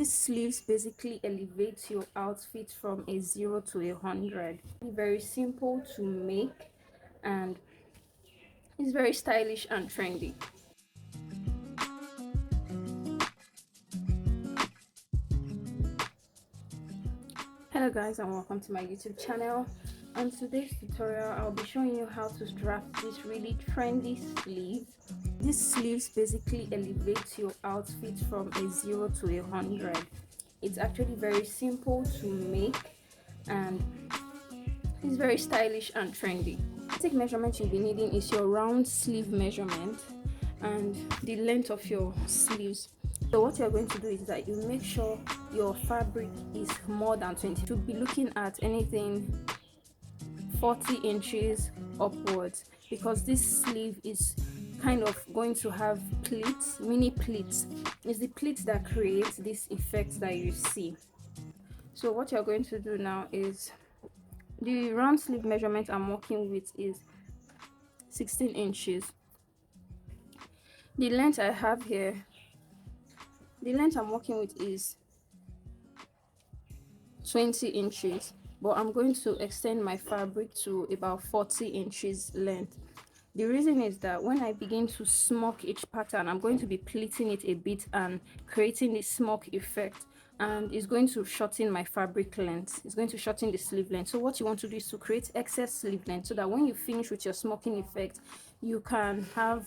These sleeves basically elevate your outfit from a 0 to 100. Very simple to make, and it's very stylish and trendy. Hello guys, and welcome to my YouTube channel. On today's tutorial, I'll be showing you how to draft this really trendy sleeve. These sleeves basically elevate your outfit from a 0 to 100. It's actually very simple to make, and it's very stylish and trendy. The basic measurement you'll be needing is your round sleeve measurement and the length of your sleeves. So what you're going to do is that you make sure your fabric is more than 20. You should be looking at anything 40 inches upwards, because this sleeve is kind of going to have pleats, mini pleats. It's the pleats that create this effect that you see. So what you're going to do now is, the round sleeve measurement I'm working with is 16 inches. The length I have here, the length I'm working with is 20 inches, but I'm going to extend my fabric to about 40 inches length. The reason is that when I begin to smock each pattern, I'm going to be pleating it a bit and creating this smock effect, and it's going to shorten my fabric length. It's going to shorten the sleeve length. So what you want to do is to create excess sleeve length, so that when you finish with your smocking effect, you can have,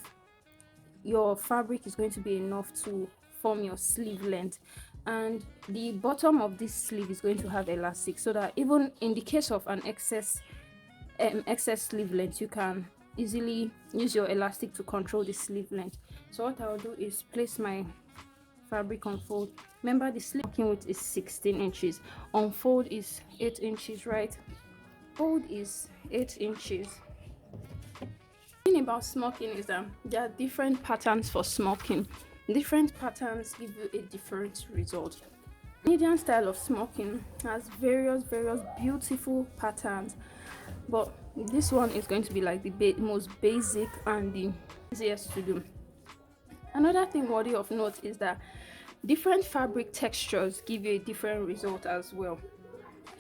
your fabric is going to be enough to form your sleeve length. And the bottom of this sleeve is going to have elastic, so that even in the case of an excess sleeve length, you can easily use your elastic to control the sleeve length. So what I'll do is place my fabric on fold. Remember, the sleeve working with is 16 inches, on fold is 8 inches, right? Fold is 8 inches. The thing about smocking is that there are different patterns for smocking. Different patterns give you a different result. Indian style of smocking has various beautiful patterns, but this one is going to be like the most basic and the easiest to do. Another thing worthy of note is that different fabric textures give you a different result as well.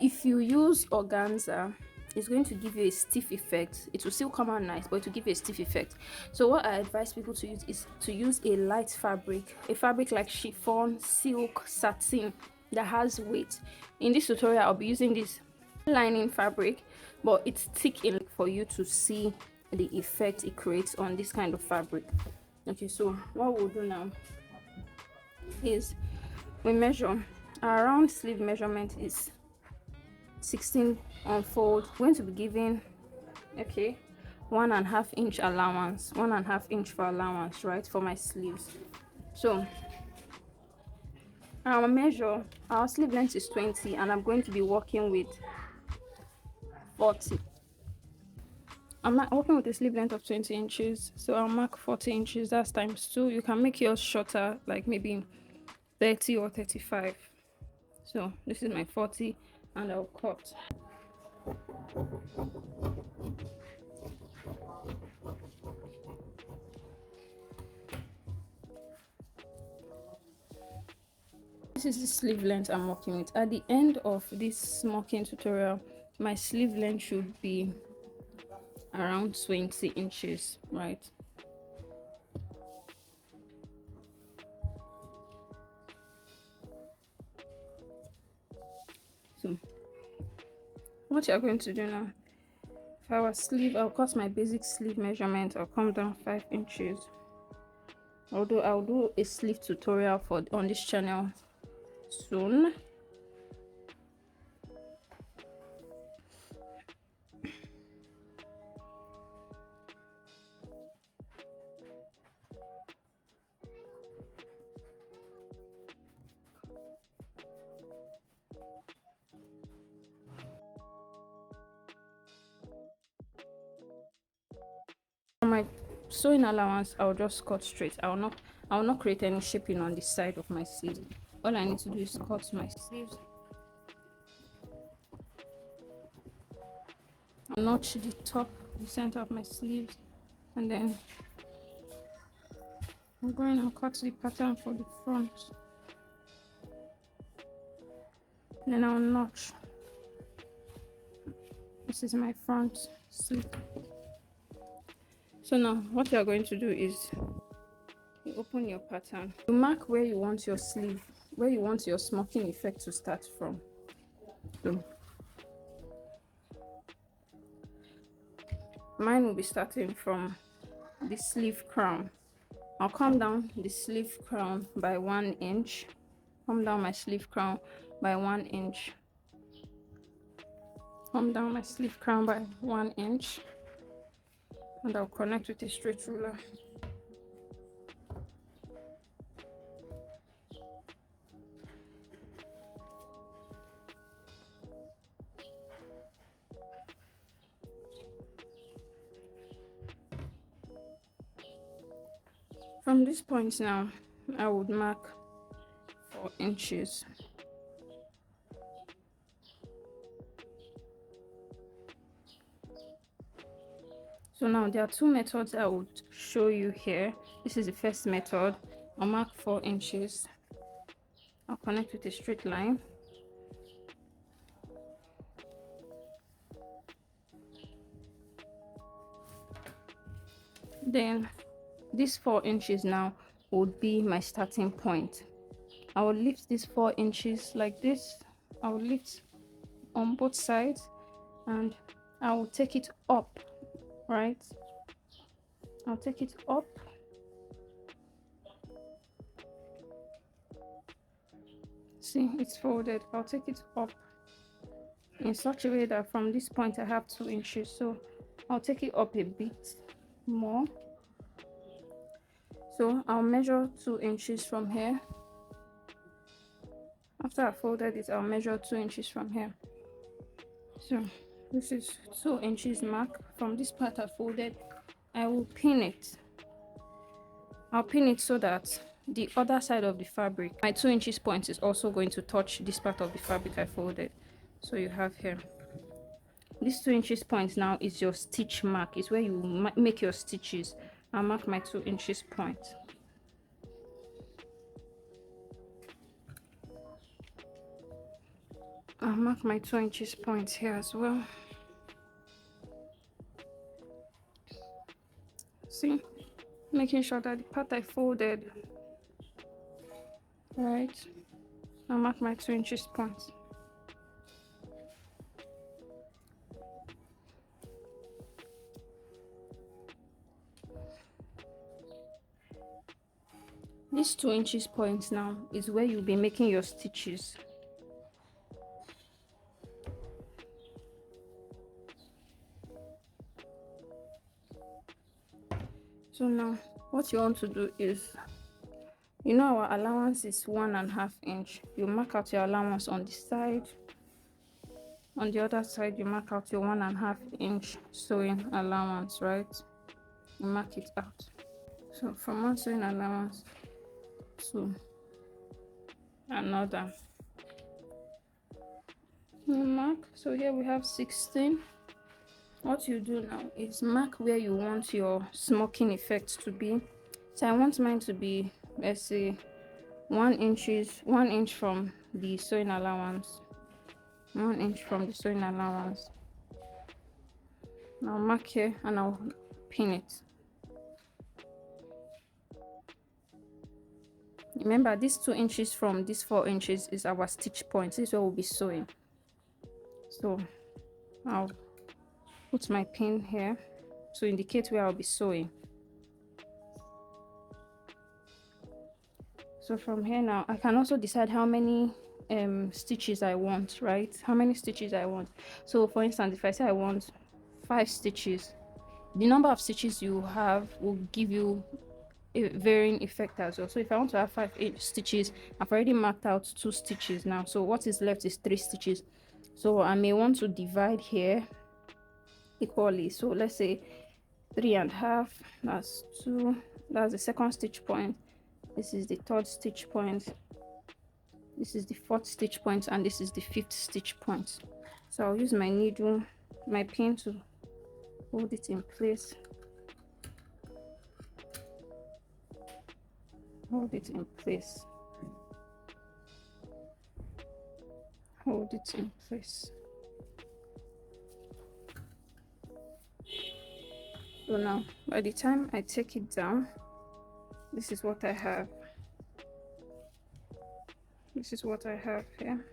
If you use organza, it's going to give you a stiff effect. It will still come out nice, but it will give you a stiff effect. So what I advise people to use is to use a light fabric, a fabric like chiffon, silk, satin that has weight. In this tutorial, I'll be using this lining fabric, but it's thick enough for you to see the effect it creates on this kind of fabric. Okay, so what we'll do now is we measure. Our round sleeve measurement is 16 on fold. We're going to be giving 1.5 inch allowance, 1.5 inch for allowance, right, for my sleeves. So our measure, our sleeve length is 20, and I'm going to be working with 40. I'm working with a sleeve length of 20 inches, so I'll mark 40 inches. That's times 2. You can make yours shorter, like maybe 30 or 35. So this is my 40, and I'll cut. This is the sleeve length I'm working with. At the end of this smocking tutorial, my sleeve length should be around 20 inches, right? So what you're going to do now, for our sleeve, I'll cut my basic sleeve measurement. I'll come down 5 inches. Although I'll do a sleeve tutorial on this channel soon. For my sewing allowance, I'll just cut straight. I will not create any shaping on the side of my sleeve. All I need to do is cut my sleeves. I'll notch the top, the center of my sleeves, and then I'm going to cut the pattern for the front. Then I'll notch. This is my front sleeve. So now what you are going to do is you open your pattern. You mark where you want your sleeve, where you want your smocking effect to start from. So mine will be starting from the sleeve crown. I'll come down the sleeve crown by 1 inch. Come down my sleeve crown by 1 inch. Come down my sleeve crown by 1 inch. And I'll connect with a straight ruler. From this point now, I would mark 4 inches. So now there are two methods I would show you here. This is the first method. I'll mark 4 inches. I'll connect with a straight line. Then these 4 inches now would be my starting point. I will lift these 4 inches like this. I will lift on both sides and I will take it up, right? I'll take it up. See, it's folded. I'll take it up in such a way that from this point I have 2 inches. So I'll take it up a bit more. So I'll measure 2 inches from here. After I folded it, I'll measure 2 inches from here. So this is 2 inches mark. From this part I folded, I will pin it. I'll pin it so that the other side of the fabric, my 2 inches point, is also going to touch this part of the fabric I folded. So you have here. This 2 inches point now is your stitch mark. It's where you make your stitches. I'll mark my 2 inches point. I'll mark my 2 inches point here as well. See, making sure that the part I folded, right? I'll mark my 2 inches point. This 2 inches point now is where you'll be making your stitches. So now what you want to do is, you know our allowance is 1.5 inch. You mark out your allowance on this side. On the other side, you mark out your 1.5 inch sewing allowance, right? You mark it out. So from one sewing allowance to another, you mark. So here we have 16. What you do now is mark where you want your smocking effect to be. So I want mine to be, let's say, 1 inch from the sewing allowance. 1 inch from the sewing allowance. I'll mark here and I'll pin it. Remember, these 2 inches from these 4 inches is our stitch point. This is where we'll be sewing. So I'll put my pin here to indicate where I'll be sewing. So from here now, I can also decide how many stitches I want, right? How many stitches I want. So for instance, if I say I want 5 stitches, the number of stitches you have will give you a varying effect as well. So if I want to have 5 stitches, I've already marked out 2 stitches now. So what is left is 3 stitches. So I may want to divide here equally. So let's say 3.5, that's 2, that's the second stitch point. This is the third stitch point. This is the fourth stitch point, and this is the fifth stitch point. So I'll use my needle, my pin to hold it in place. Hold it in place. hold it in place. So now by the time I take it down, this is what I have. This is what I have here.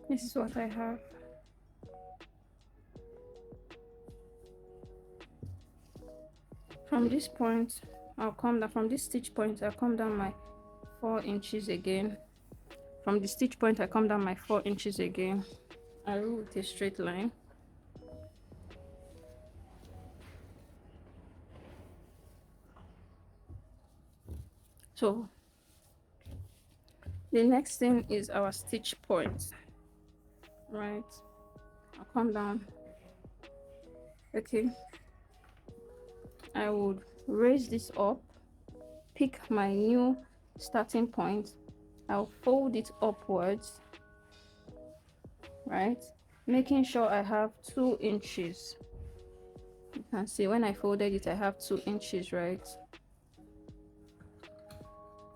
This is what I have. From this point, I'll come down. From this stitch point, I'll come down my 4 inches again. From the stitch point, I come down my 4 inches again. I rule with a straight line. So the next thing is our stitch point, right? I'll come down. Okay, I would raise this up, pick my new starting point. I'll fold it upwards, right? Making sure I have 2 inches. You can see when I folded it, I have 2 inches, right?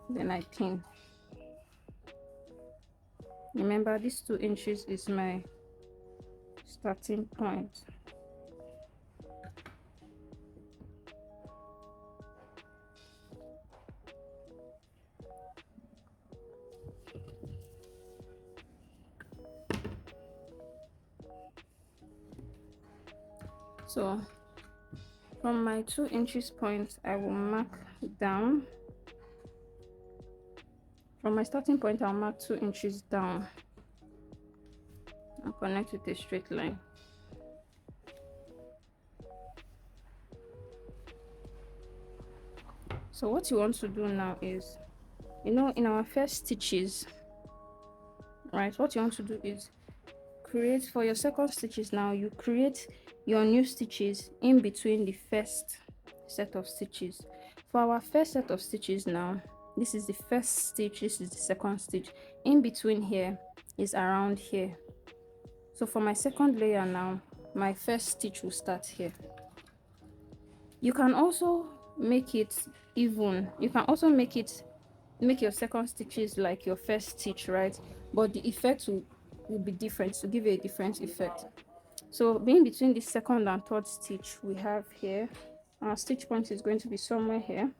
Then I pin. Remember, this 2 inches is my starting point. So from my 2 inches point, I will mark down. From my starting point, I'll mark 2 inches down and connect with a straight line. So what you want to do now is, in our first stitches, right, what you want to do is create for your second stitches. Now you create your new stitches in between the first set of stitches. For our first set of stitches now, this is the first stitch, this is the second stitch. In between here is around here. So for my second layer now, my first stitch will start here. You can also make it even. You can also make your second stitches like your first stitch, right? But the effect will be different, to give you a different effect. So being between the second and third stitch we have here, our stitch point is going to be somewhere here.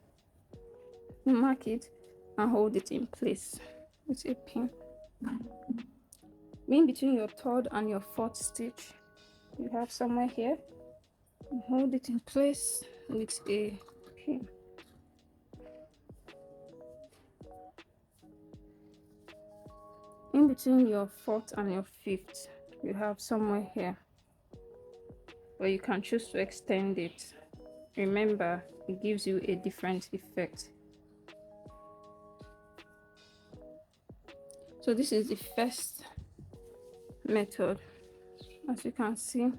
You mark it and hold it in place with a pin. Being between your third and your fourth stitch, you have somewhere here. You hold it in place with a pin. In between your fourth and your fifth, you have somewhere here where you can choose to extend it. Remember, it gives you a different effect. So this is the first method, as you can see.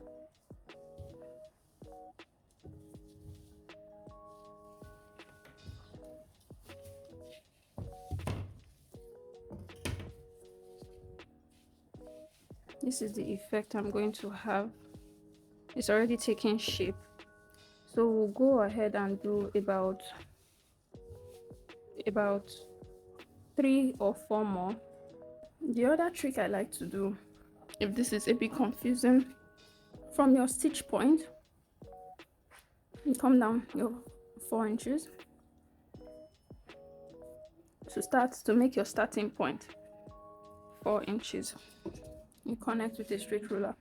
This is the effect I'm going to have. It's already taking shape. So we'll go ahead and do about 3 or 4 more. The other trick I like to do, if this is a bit confusing, from your stitch point, you come down your 4 inches to make your starting point 4 inches. You connect with a straight ruler.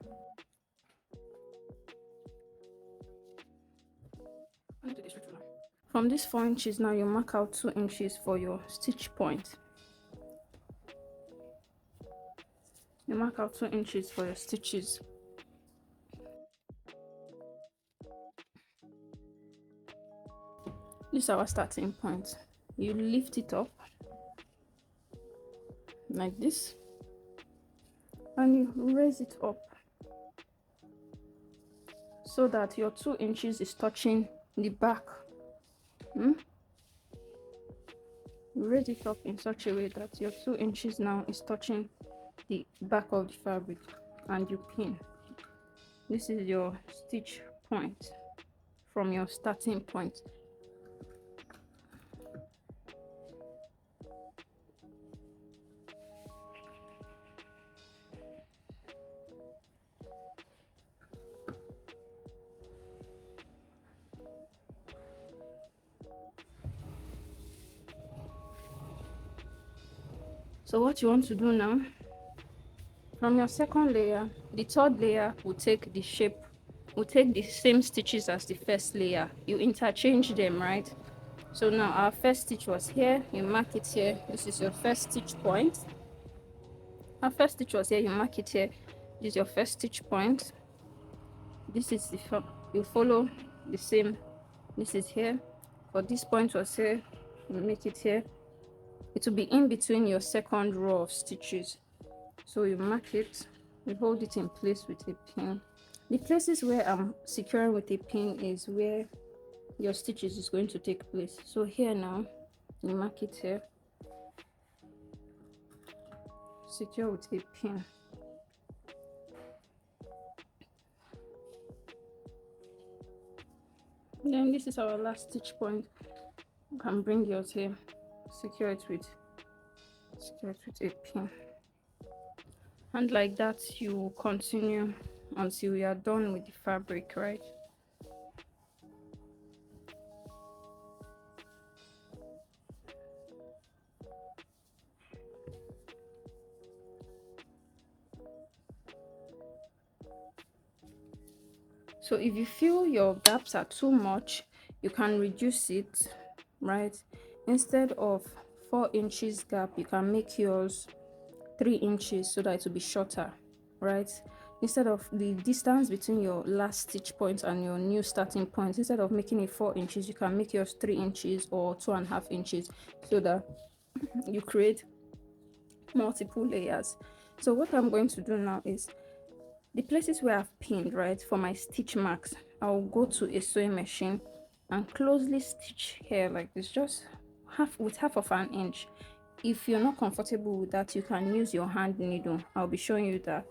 From these 4 inches now, you mark out 2 inches for your stitch point. You mark out 2 inches for your stitches. This is our starting point. You lift it up like this and you raise it up so that your 2 inches is touching the back. You raise it up in such a way that your 2 inches now is touching the back of the fabric, and you pin. This is your stitch point from your starting point. So what you want to do now, from your second layer, the third layer will take the shape, will take the same stitches as the first layer. You interchange them, right? So now our first stitch was here, you mark it here. This is your first stitch point. Our first stitch was here, you mark it here. This is your first stitch point. This is the you follow the same. This is here. For this point was here, you make it here. It will be in between your second row of stitches. So you mark it, you hold it in place with a pin. The places where I'm securing with a pin is where your stitches is going to take place. So here now, you mark it here, secure with a pin. Then this is our last stitch point. You can bring yours here, secure it with a pin. And like that you continue until you are done with the fabric, right? So if you feel your gaps are too much, you can reduce it, right? Instead of 4 inches gap, you can make yours 3 inches so that it will be shorter, right? Instead of the distance between your last stitch point and your new starting point, instead of making it 4 inches, you can make yours 3 inches or 2.5 inches so that you create multiple layers. So what I'm going to do now is the places where I've pinned, right, for my stitch marks, I'll go to a sewing machine and closely stitch here like this, just half of an inch. If you're not comfortable with that, you can use your hand needle. I'll be showing you that.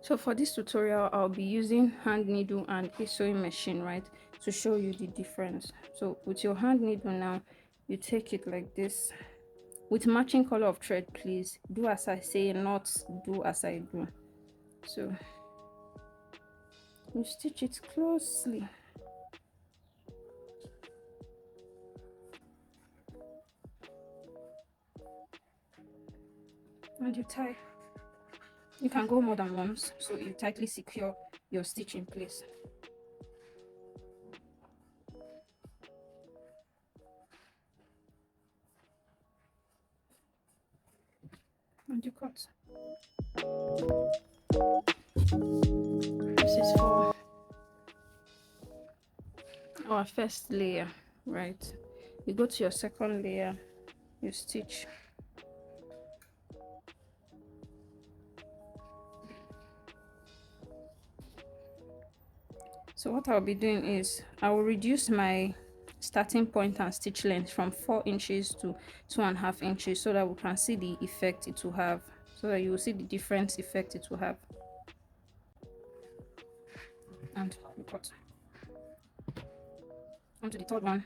So for this tutorial, I'll be using hand needle and a sewing machine, right, to show you the difference. So with your hand needle now, you take it like this. With matching color of thread, please. Do as I say, not do as I do. So you stitch it closely. And you tie. You can go more than once, so you tightly secure your stitch in place. And you cut. This is for our first layer, right? You go to your second layer, you stitch. So what I'll be doing is I will reduce my starting point and stitch length from 4 inches to 2.5 inches so that we can see the effect it will have, so that you will see the different effect it will have. And we cut onto the third one.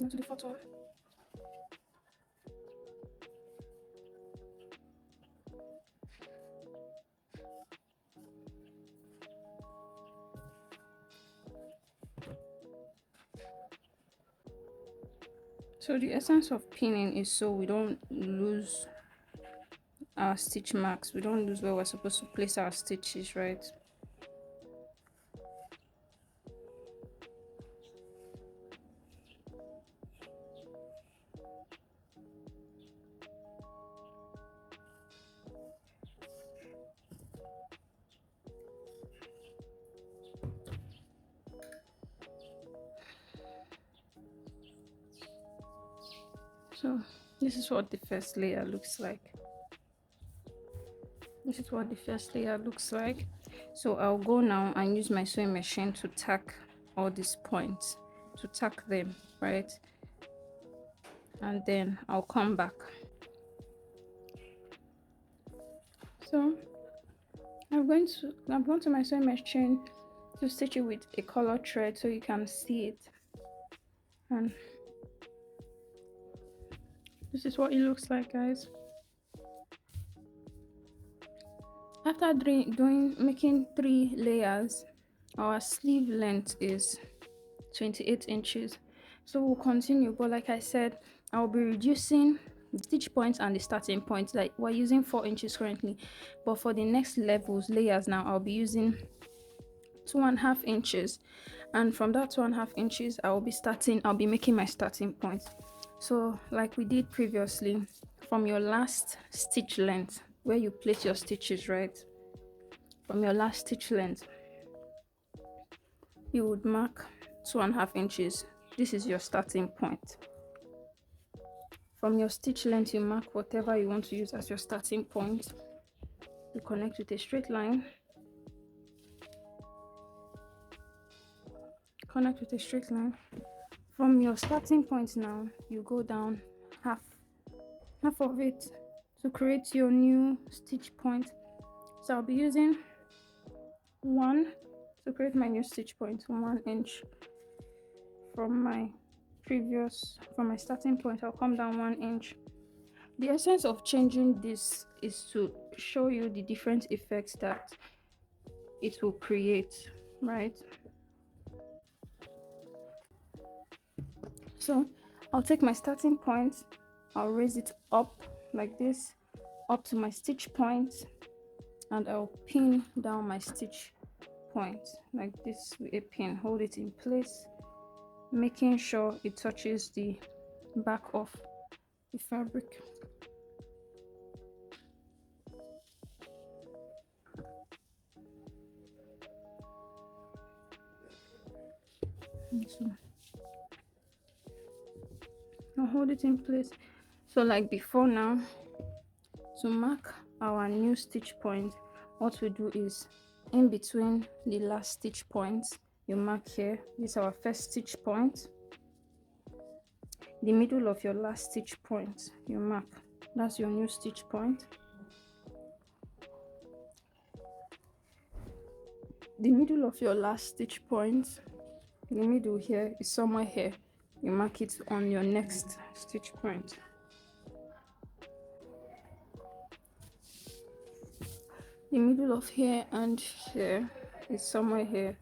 Onto the fourth one. So the essence of pinning is so we don't lose our stitch marks, we don't lose where we're supposed to place our stitches, right? So this is what the first layer looks like. This is what the first layer looks like. So I'll go now and use my sewing machine to tack all these points, to tack them, right? And then I'll come back. So I'm going to my sewing machine to stitch it with a color thread so you can see it. And This is what it looks like, guys. After making 3 layers, our sleeve length is 28 inches. So we'll continue, but like I said, I'll be reducing the stitch points and the starting point. Like we're using 4 inches currently, but for the next layers now, I'll be using 2.5 inches, and from that 2.5 inches I'll be making my starting point. So like we did previously, from your last stitch length where you place your stitches, right, from your last stitch length you would mark 2.5 inches. This is your starting point. From your stitch length you mark whatever you want to use as your starting point. You connect with a straight line, connect with a straight line. From your starting point now, you go down half of it to create your new stitch point. So I'll be using 1 to create my new stitch point, 1 inch from my starting point. I'll come down 1 inch. The essence of changing this is to show you the different effects that it will create, right? So I'll take my starting point, I'll raise it up like this, up to my stitch point, and I'll pin down my stitch point like this with a pin. Hold it in place, making sure it touches the back of the fabric. So I'll hold it in place. So like before now, to mark our new stitch point, what we do is in between the last stitch points, you mark here. This is our first stitch point. The middle of your last stitch point, you mark. That's your new stitch point. The middle of your last stitch point, the middle here is somewhere here. You mark it on your next stitch point. The middle of here and here is somewhere here.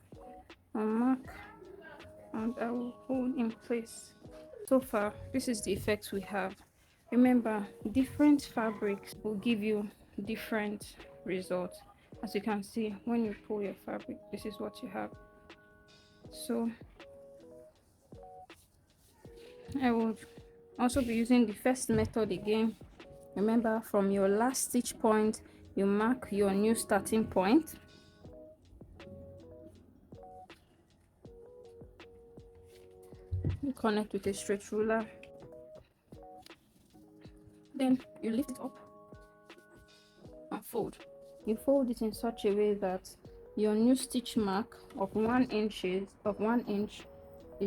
I'll mark and I will hold in place. So far, this is the effect we have. Remember, different fabrics will give you different results. As you can see, when you pull your fabric, this is what you have. So I will also be using the first method again. Remember, from your last stitch point, you mark your new starting point. You connect with a straight ruler. Then you lift it up and fold. You fold it in such a way that your new stitch mark of 1 inch is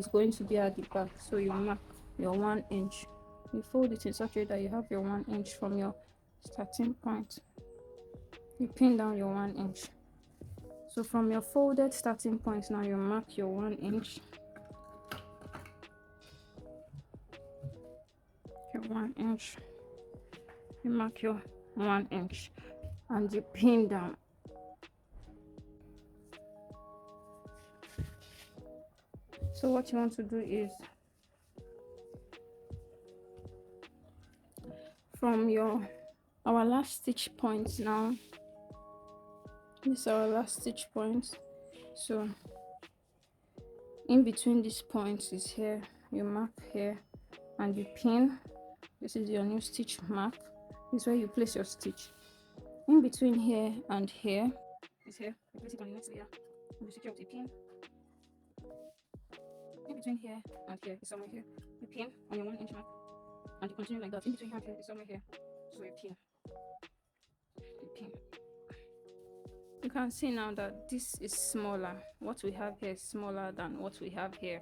going to be at the back. So you mark your 1 inch. You fold it in such a way that you have your 1 inch from your starting point. You pin down your 1 inch. So from your folded starting point now, you mark your 1 inch. Your 1 inch. You mark your 1 inch and you pin down. So what you want to do is from our last stitch point now, this is our last stitch point. So in between these points is here. You mark here and you pin. This is your new stitch mark. This is where you place your stitch. In between here and here is here. You place it on the next layer. You secure with a pin. In between here and here is somewhere here. You pin on your 1 inch mark and you continue like that. In between here and here is somewhere here. So you pin. You pin. You can see now that this is smaller. What we have here is smaller than what we have here,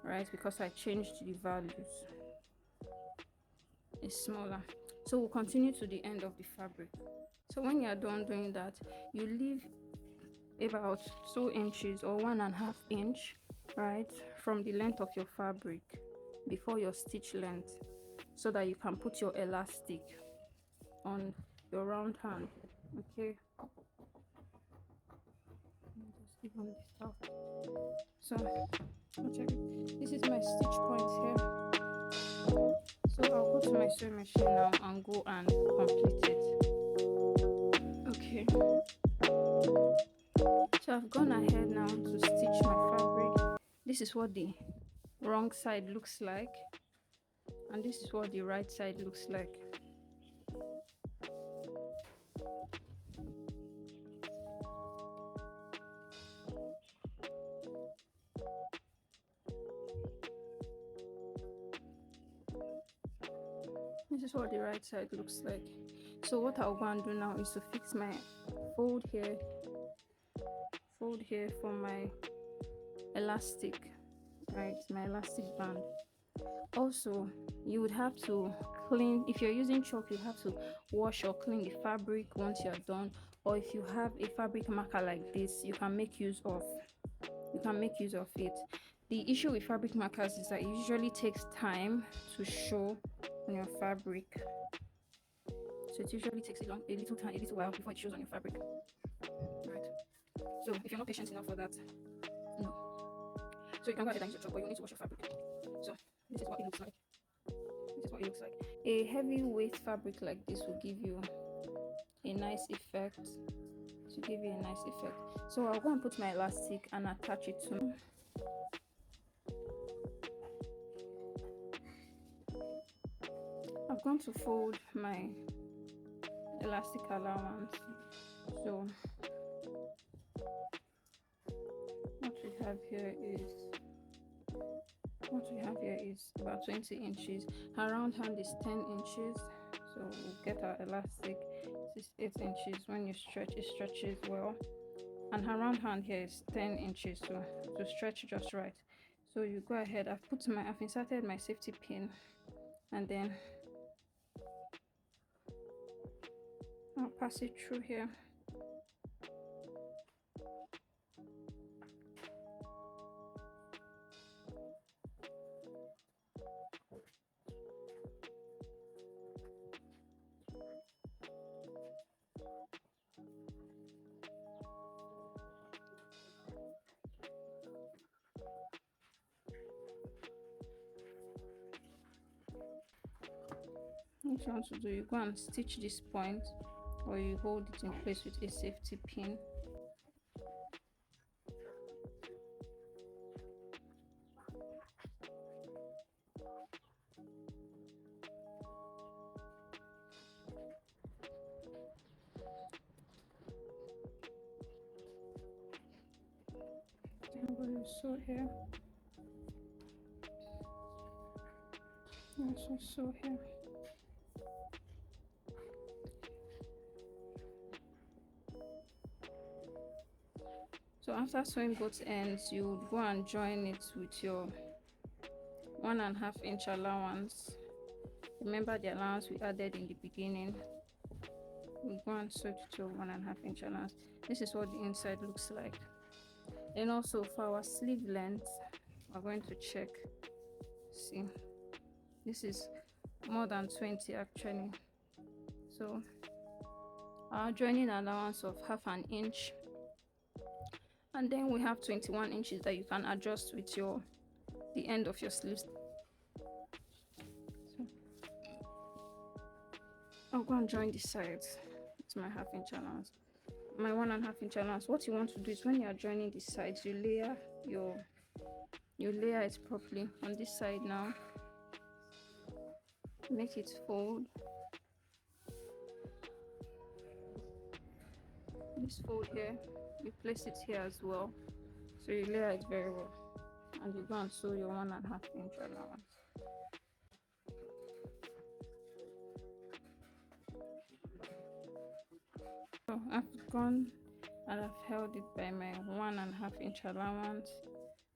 right? Because I changed the values. It's smaller. So we'll continue to the end of the fabric. So when you are done doing that, you leave about 2 inches or 1.5 inch, right, from the length of your fabric before your stitch length. so that you can put your elastic on your round hand. Okay, just even this out. So check it. This is my stitch point here. So I'll go to my sewing machine now and go and complete it. Okay, so I've gone ahead now to stitch my fabric. This is what the wrong side looks like, and this is what the right side looks like. This is what the right side looks like. So what I'll go and do now is to fix my fold here for my elastic, right? My elastic band. Also, you would have to clean, if you're using chalk, you have to wash or clean the fabric once you're done. Or if you have a fabric marker like this, you can make use of it. The issue with fabric markers is that it usually takes time to show on your fabric. So it usually takes a little while before it shows on your fabric. Right. So if you're not patient enough for that, no. So you can go ahead and use your chalk, but you need to wash your fabric. So this is what it looks like. A heavyweight fabric like this will give you a nice effect. So I'll go and put my elastic and attach it to. I'm going to fold my elastic allowance. So what we have here is about 20 inches. Her round hand is 10 inches. So we'll get our elastic. This is 8 inches. When you stretch, it stretches well. And her round hand here is 10 inches, so to stretch just right. So you go ahead. I've inserted my safety pin, and then I'll pass it through here. What you want to do, you go and stitch this point, or you hold it in place with a safety pin. I'm going to sew here. Also sew here. So after sewing both ends, you would go and join it with your 1.5 inch allowance. Remember the allowance we added in the beginning. We go and sew it to 1.5 inch allowance. This is what the inside looks like. And also for our sleeve length, we're going to check. See, this is more than 20 actually. So our joining allowance of 1/2 inch, and then we have 21 inches that you can adjust with the end of your sleeves. So I'll go and join the sides. It's my 1/2 inch allowance, my 1.5 inch allowance. What you want to do is when you are joining the sides, you layer it properly on this side. Now make it fold. This fold here, you place it here as well, so you layer it very well, and you go and sew your 1.5 inch allowance. So I've gone and I've held it by my 1.5 inch allowance,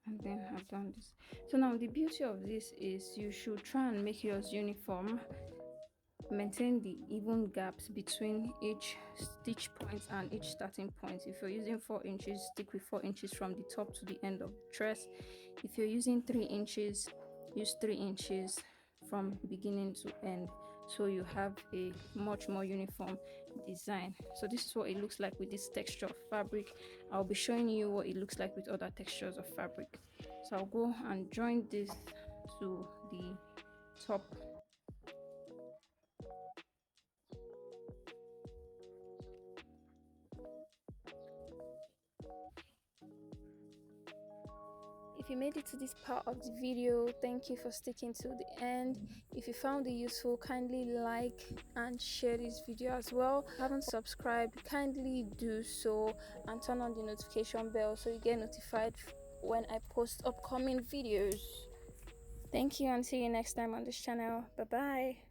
and then I've done this. So now the beauty of this is you should try and make yours uniform. Maintain the even gaps between each stitch point and each starting point. If you're using 4 inches, stick with 4 inches from the top to the end of the dress. If you're using 3 inches, use 3 inches. from beginning to end, so you have a much more uniform design. So this is what it looks like with this texture of fabric. I'll be showing you what it looks like with other textures of fabric. So I'll go and join this to the top. If you made it to this part of the video, thank you for sticking to the end. If you found it useful, kindly like and share this video as well. If you haven't subscribed, kindly do so and turn on the notification bell so you get notified when I post upcoming videos. Thank you and see you next time on this channel. Bye bye.